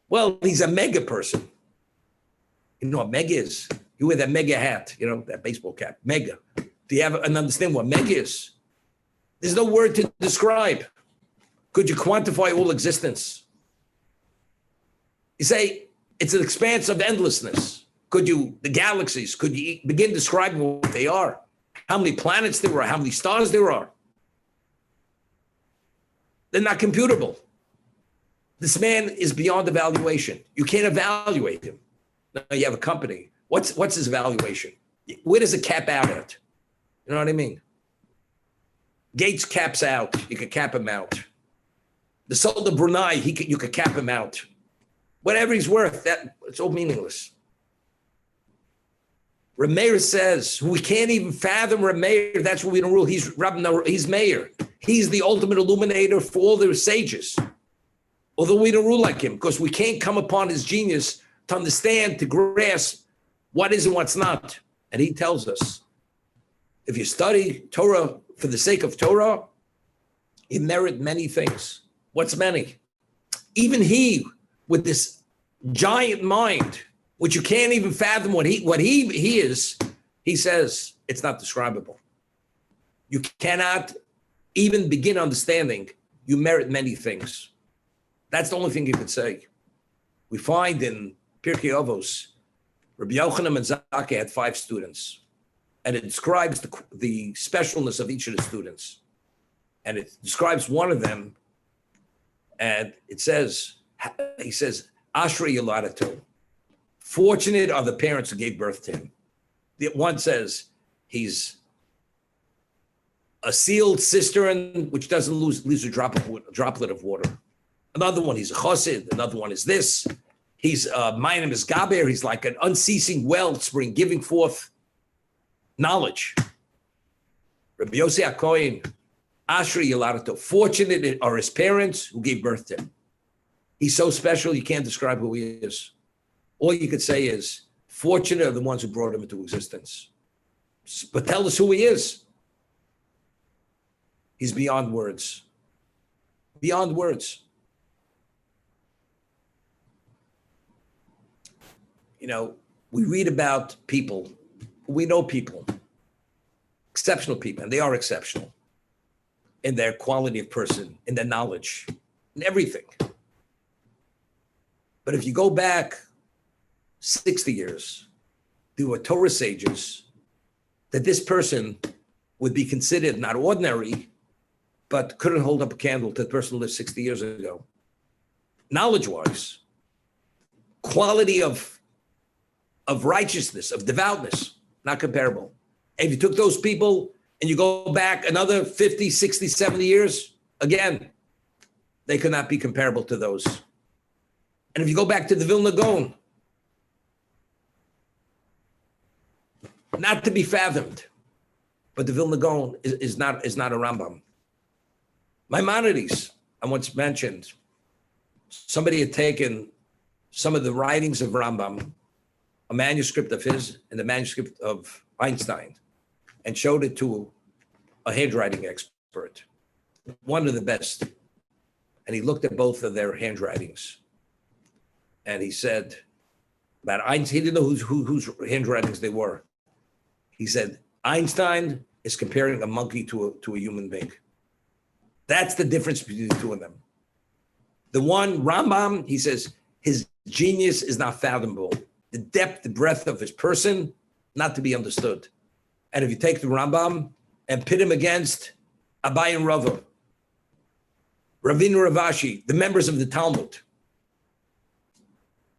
Well, he's a mega person. You know what mega is? You wear that mega hat, that baseball cap, mega. Do you have an understand what mega is? There's no word to describe. Could you quantify all existence? You say it's an expanse of endlessness. The galaxies, could you begin describing what they are? How many planets there are, how many stars there are? They're not computable. This man is beyond evaluation. You can't evaluate him. Now you have a company. What's his evaluation? Where does it cap out at? You know what I mean? Gates caps out. You could cap him out. The Sultan of Brunei, you could cap him out. Whatever he's worth, it's all meaningless. Rameir says, we can't even fathom Rameir. That's what we don't rule. He's mayor. He's the ultimate illuminator for all the sages. Although we don't rule like him, because we can't come upon his genius to understand, to grasp what is and what's not. And he tells us, if you study Torah for the sake of Torah, you merit many things. What's many? Even he, with this giant mind, which you can't even fathom what he is, he says it's not describable. You cannot even begin understanding. You merit many things. That's the only thing you could say. We find in Pirkei Avos, Rabbi Yochanan ben Zakkai had 5 students, and it describes the specialness of each of the students. And it describes one of them, and he says, Ashrei Yoladato. Fortunate are the parents who gave birth to him. The one says he's a sealed cistern which doesn't lose a droplet of water. Another one, he's a chassid. Another one is this. He's my name is Gaber. He's like an unceasing wellspring, giving forth knowledge. Rabbi Yossi HaKohen, Ashrei Yoladato. Fortunate are his parents who gave birth to him. He's so special, you can't describe who he is. All you could say is, fortunate are the ones who brought him into existence. But tell us who he is. He's beyond words. Beyond words. We read about people. We know people. Exceptional people, and they are exceptional in their quality of person, in their knowledge, in everything. But if you go back 60 years, there were Torah sages that this person would be considered not ordinary, but couldn't hold up a candle to the person who lived 60 years ago. Knowledge-wise, quality of righteousness, of devoutness, not comparable. And if you took those people and you go back another 50, 60, 70 years, again, they could not be comparable to those. And if you go back to the Vilna Gaon, not to be fathomed. But the Vilna Gaon is not a Rambam. Maimonides, I once mentioned, somebody had taken some of the writings of Rambam, a manuscript of his and the manuscript of Einstein, and showed it to a handwriting expert, one of the best. And he looked at both of their handwritings. And he said, about Einstein, he didn't know whose handwritings they were. He said, Einstein is comparing a monkey to a human being. That's the difference between the two of them. The one, Rambam, he says, his genius is not fathomable. The depth, the breadth of his person, not to be understood. And if you take the Rambam and pit him against Abai and Rava, Ravina Ravashi, the members of the Talmud,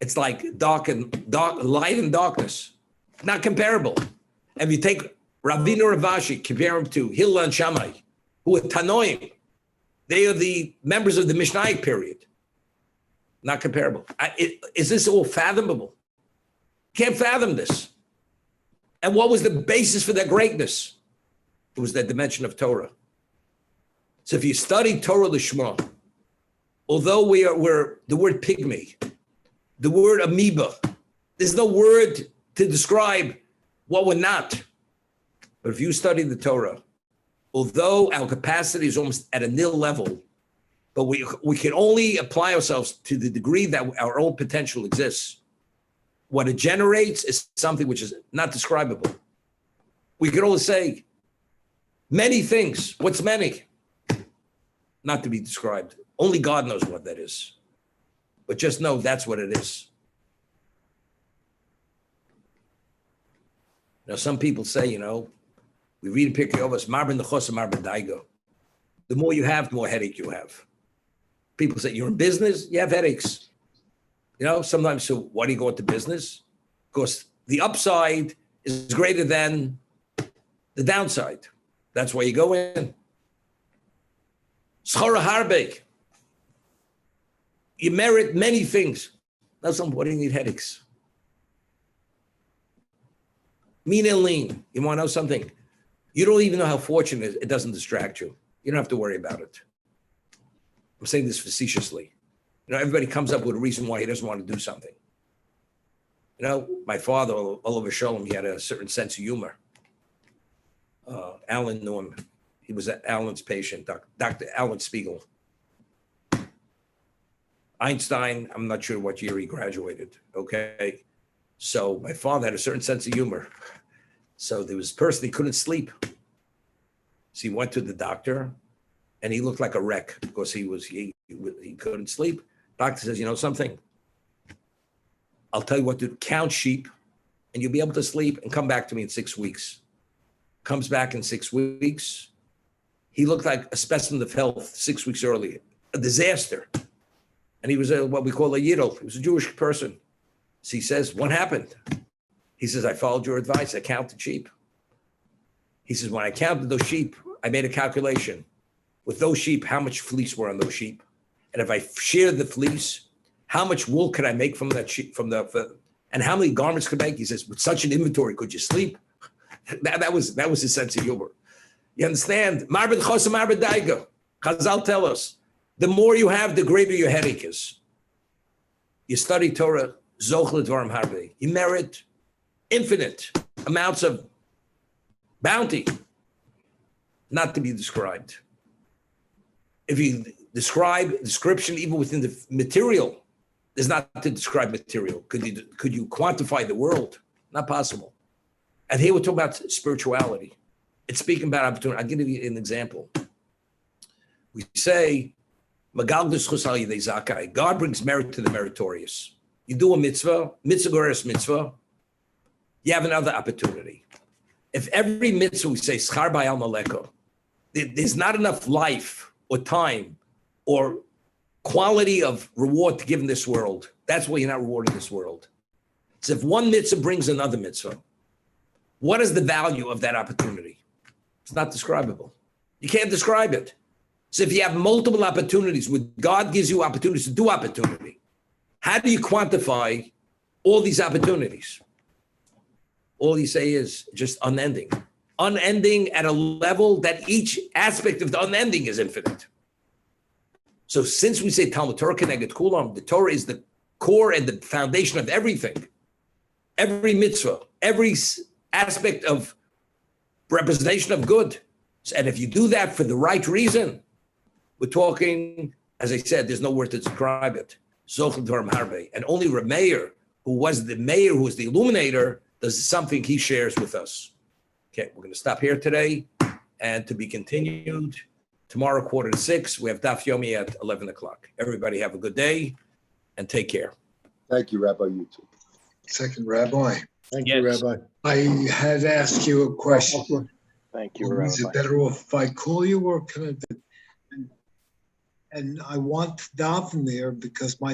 it's like light and darkness, not comparable. And if you take Ravina Ravashi, compare him to Hillel and Shammai, who are Tanoim, they are the members of the Mishnaic period. Not comparable. Is this all fathomable? Can't fathom this. And what was the basis for their greatness? It was that dimension of Torah. So if you study Torah Lishma, although we're the word pygmy, the word amoeba, there's no word to describe what we're not. But if you study the Torah, although our capacity is almost at a nil level, but we can only apply ourselves to the degree that our own potential exists. What it generates is something which is not describable. We can only say many things. What's many? Not to be described. Only God knows what that is. But just know that's what it is. Now, some people say, we read in Pirkei Avos, Mar ben Nechos, Mar ben Daigo. The more you have, the more headache you have. People say, you're in business, you have headaches. Sometimes, so why do you go into business? Because the upside is greater than the downside. That's why you go in. Schora Harbeik. You merit many things. Now, why do you need headaches? Mean and lean. You want to know something? You don't even know how fortunate it doesn't distract you. You don't have to worry about it. I'm saying this facetiously. Everybody comes up with a reason why he doesn't want to do something. My father, Oliver Sholem, he had a certain sense of humor. Alan knew him. He was Alan's patient, Dr. Alan Spiegel. Einstein, I'm not sure what year he graduated, okay? So my father had a certain sense of humor. So there was a person, he couldn't sleep. So he went to the doctor and he looked like a wreck because he couldn't sleep. Doctor says, something? I'll tell you what to do. Count sheep and you'll be able to sleep and come back to me in 6 weeks. Comes back in 6 weeks. He looked like a specimen of health 6 weeks earlier, a disaster. And he was what we call a Yidel. He was a Jewish person. So he says, what happened? He says, I followed your advice. I counted sheep. He says, when I counted those sheep, I made a calculation. With those sheep, how much fleece were on those sheep? And if I shared the fleece, how much wool could I make from that sheep, and how many garments could I make? He says, with such an inventory, could you sleep? That was his sense of humor. You understand? Mar ben Chosam, Mar ben Daigo. Chazal tell us, the more you have, the greater your headache is. You study Torah, Zoch L'Dvarim Harbe. You merit infinite amounts of bounty, not to be described. If you description even within the material, is not to describe material. Could you quantify the world? Not possible. And here we're talking about spirituality. It's speaking about opportunity. I'll give you an example. We say, God brings merit to the meritorious. You do a mitzvah goreres mitzvah, you have another opportunity. If every mitzvah we say, schar b'al maleko, there's not enough life or time or quality of reward to give in this world. That's why you're not rewarded in this world. So if one mitzvah brings another mitzvah, what is the value of that opportunity? It's not describable. You can't describe it. So if you have multiple opportunities, when God gives you opportunities to do opportunity, how do you quantify all these opportunities? all you say is just unending. Unending at a level that each aspect of the unending is infinite. So since we say Talmud Torah Keneged Kulam, the Torah is the core and the foundation of everything. Every mitzvah, every aspect of representation of good. And if you do that for the right reason, we're talking, as I said, there's no word to describe it. Zochel Dvarim Harbe. And only Rameir, who was the mayor, who was the illuminator, does something he shares with us. Okay, we're going to stop here today, and to be continued tomorrow, 5:45. We have Daf Yomi at 11 o'clock. Everybody have a good day, and take care. Thank you, Rabbi. You too. Second, Rabbi. Thank you, Rabbi. I had asked you a question. Thank you, Is it Rabbi. better off if I call you or can I? And I want to daven there because my